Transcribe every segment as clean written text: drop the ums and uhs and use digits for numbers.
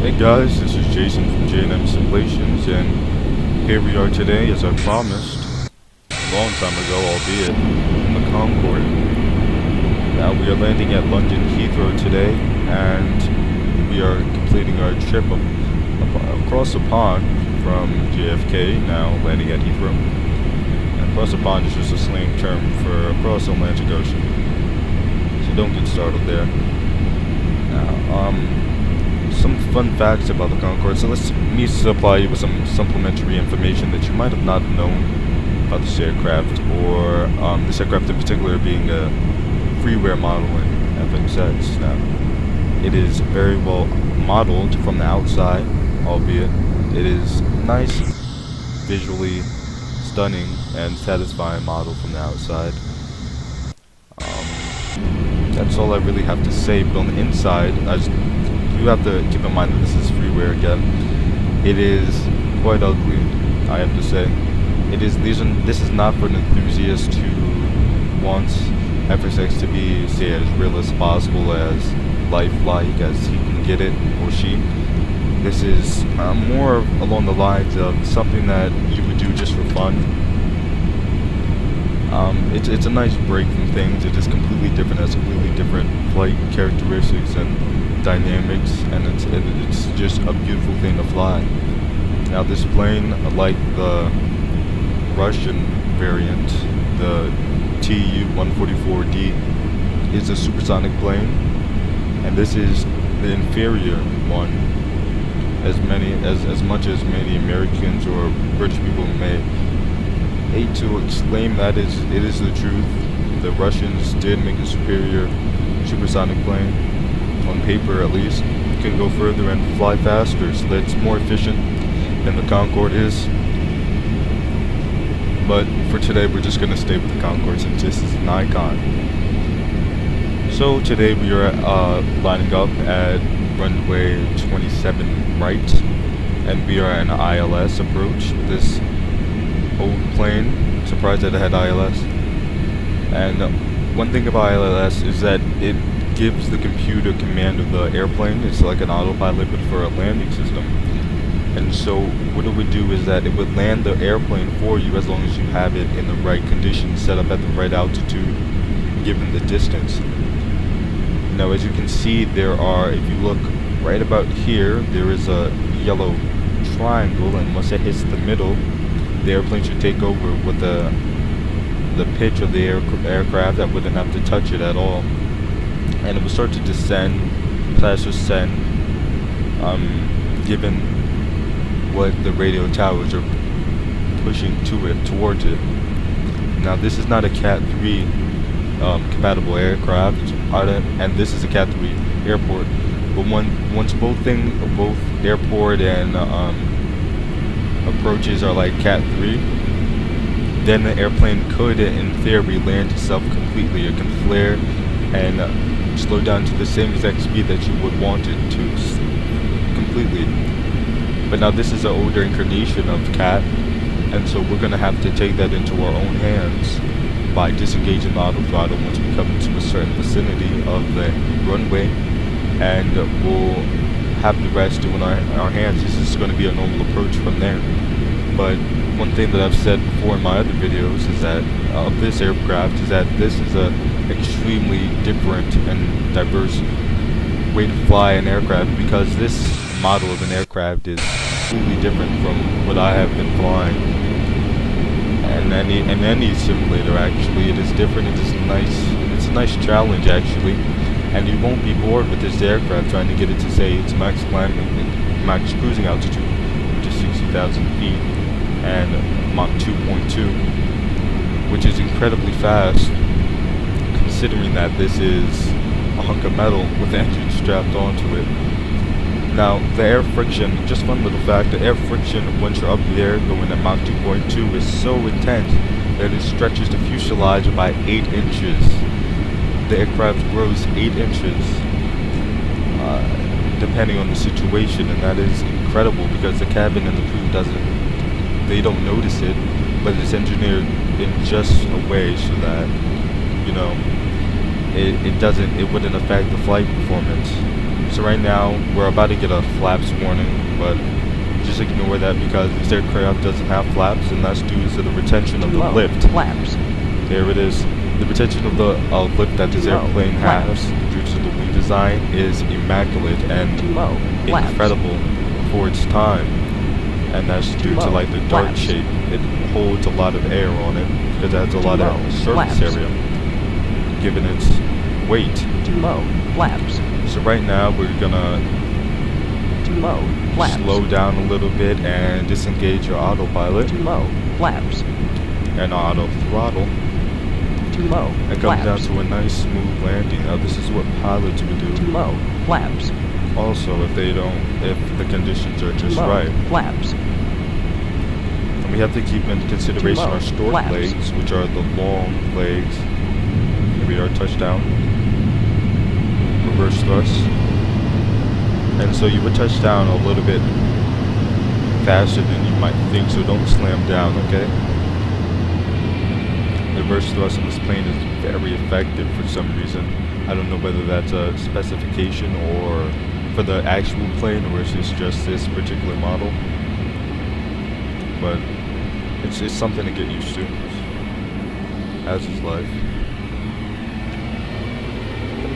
Hey guys, this is Jason from J&M Simulations, and here we are today, as I promised, a long time ago, albeit, in the Concorde. Now we are landing at London Heathrow today, and we are completing our trip across the pond from JFK, now landing at Heathrow. And across the pond is just a slang term for across the Atlantic Ocean, so don't get startled there. Now, some fun facts about the Concorde. So let me supply you with some supplementary information that you might have not known about this aircraft, or this aircraft in particular being a freeware model in Fsx. Now, it is very well modeled from the outside, albeit it is nice, visually stunning and satisfying model from the outside. That's all I really have to say, but on the inside, you have to keep in mind that this is freeware again. It is quite ugly, I have to say. This is not for an enthusiast who wants Fsx to be, say, as real as possible, as lifelike as he can get it, or she. This is more along the lines of something that you would do just for fun. It's a nice break from things. It is completely different, has completely different flight characteristics and dynamics, and it's just a beautiful thing to fly. Now this plane, like the Russian variant, the Tu-144D, is a supersonic plane, and this is the inferior one, as much as many Americans or British people may hate to exclaim that it is the truth. The Russians did make a superior supersonic plane, on paper at least. It can go further and fly faster, so that it's more efficient than the Concorde is. But for today, we're just going to stay with the Concorde since this is an icon. So today we are lining up at runway 27 right, and we are in an ILS approach. This old plane, surprised that it had ILS. And one thing about ILS is that it gives the computer command of the airplane. It's like an autopilot but for a landing system. And so what it would do is that it would land the airplane for you as long as you have it in the right conditions, set up at the right altitude, given the distance. Now as you can see, there are, if you look right about here, there is a yellow triangle, and once it hits the middle, the airplane should take over with the pitch of the aircraft. That wouldn't have to touch it at all, and it would start to descend, slash ascend, given what the radio towers are pushing towards it. Now this is not a Cat 3 compatible aircraft, and this is a Cat 3 airport. But once both airport and approaches are like Cat 3, then the airplane could, in theory, land itself completely. It can flare and slow down to the same exact speed that you would want it to completely. But now this is an older incarnation of Cat, and so we're going to have to take that into our own hands by disengaging the auto throttle once we come into a certain vicinity of the runway, and we'll have the rest in our hands. This is going to be a normal approach from there. But one thing that I've said before in my other videos is that of this aircraft is that this is a extremely different and diverse way to fly an aircraft, because this model of an aircraft is completely different from what I have been flying. And any simulator, actually, it is different. It's a nice challenge, actually. And you won't be bored with this aircraft trying to get it to say its max cruising altitude, which is 60,000 feet, and Mach 2.2, which is incredibly fast, considering that this is a hunk of metal with the engine strapped onto it. Now, the air friction, just one little fact, the air friction once you're up there going at Mach 2.2 is so intense that it stretches the fuselage by 8 inches. The aircraft grows 8 inches, depending on the situation, and that is incredible because the cabin and the crew they don't notice it, but it's engineered in just a way so that, you know, it wouldn't affect the flight performance. So right now, we're about to get a flaps warning, but just ignore that because this aircraft doesn't have flaps, and that's due to the retention of the lift. Flaps. There it is. The retention of the lift that this airplane has due to the wing design is immaculate and incredible for its time. And that's due to like the dart shape. It holds a lot of air on it because it has a lot of surface area given its weight. Flaps. So right now we're gonna slow down a little bit and disengage your autopilot. Flaps. And auto throttle. It comes down to a nice smooth landing. Now this is what pilots would do. Flaps. Also, if the conditions are just right. Flaps. And we have to keep in consideration our stork legs, which are the long legs. Here we are, touchdown. Reverse thrust. And so you would touch down a little bit faster than you might think, so don't slam down, okay? The reverse thrust on this plane is very effective for some reason. I don't know whether that's a specification or for the actual plane, or is this just this particular model. But it's something to get used to, as is life.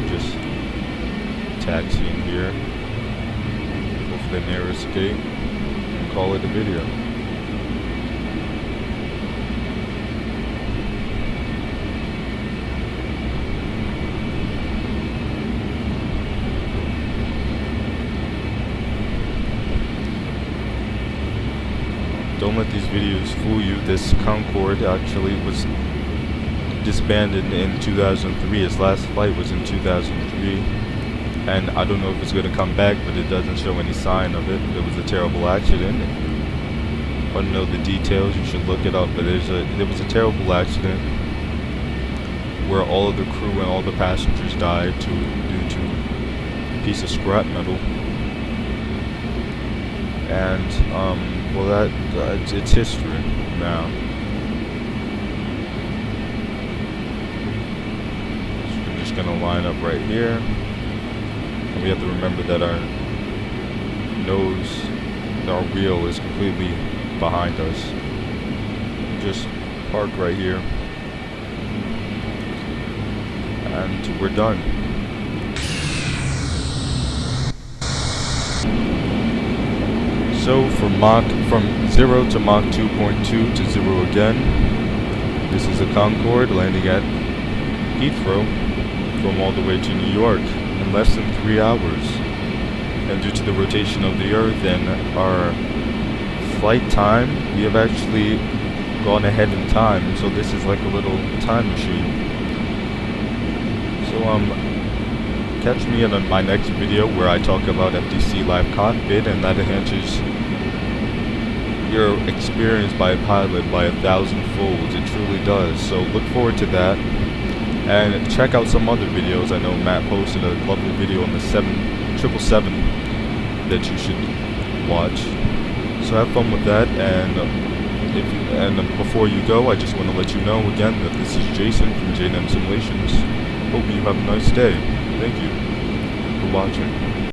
Just taxiing here, go for the nearest gate, and call it a video. Don't let these videos fool you. This Concorde actually was disbanded in 2003. Its last flight was in 2003. And I don't know if it's going to come back, but it doesn't show any sign of it. It was a terrible accident. If you want to know the details, you should look it up. But there was a terrible accident where all of the crew and all the passengers died due to a piece of scrap metal. And well, it's history now. So we're just gonna line up right here, and we have to remember that our wheel is completely behind us. Just park right here, and we're done. So from 0 to Mach 2.2 to 0 again, this is a Concorde landing at Heathrow from all the way to New York in less than 3 hours. And due to the rotation of the Earth and our flight time, we have actually gone ahead in time. So this is like a little time machine. So catch me in my next video where I talk about FTC Live Cockpit, and that enhances your experience by a pilot by 1,000 folds. It truly does. So look forward to that, and check out some other videos. I know Matt posted a lovely video on the 777 that you should watch. So have fun with that, and before you go, I just want to let you know again that this is Jason from J&M Simulations. Hope you have a nice day. Thank you for watching.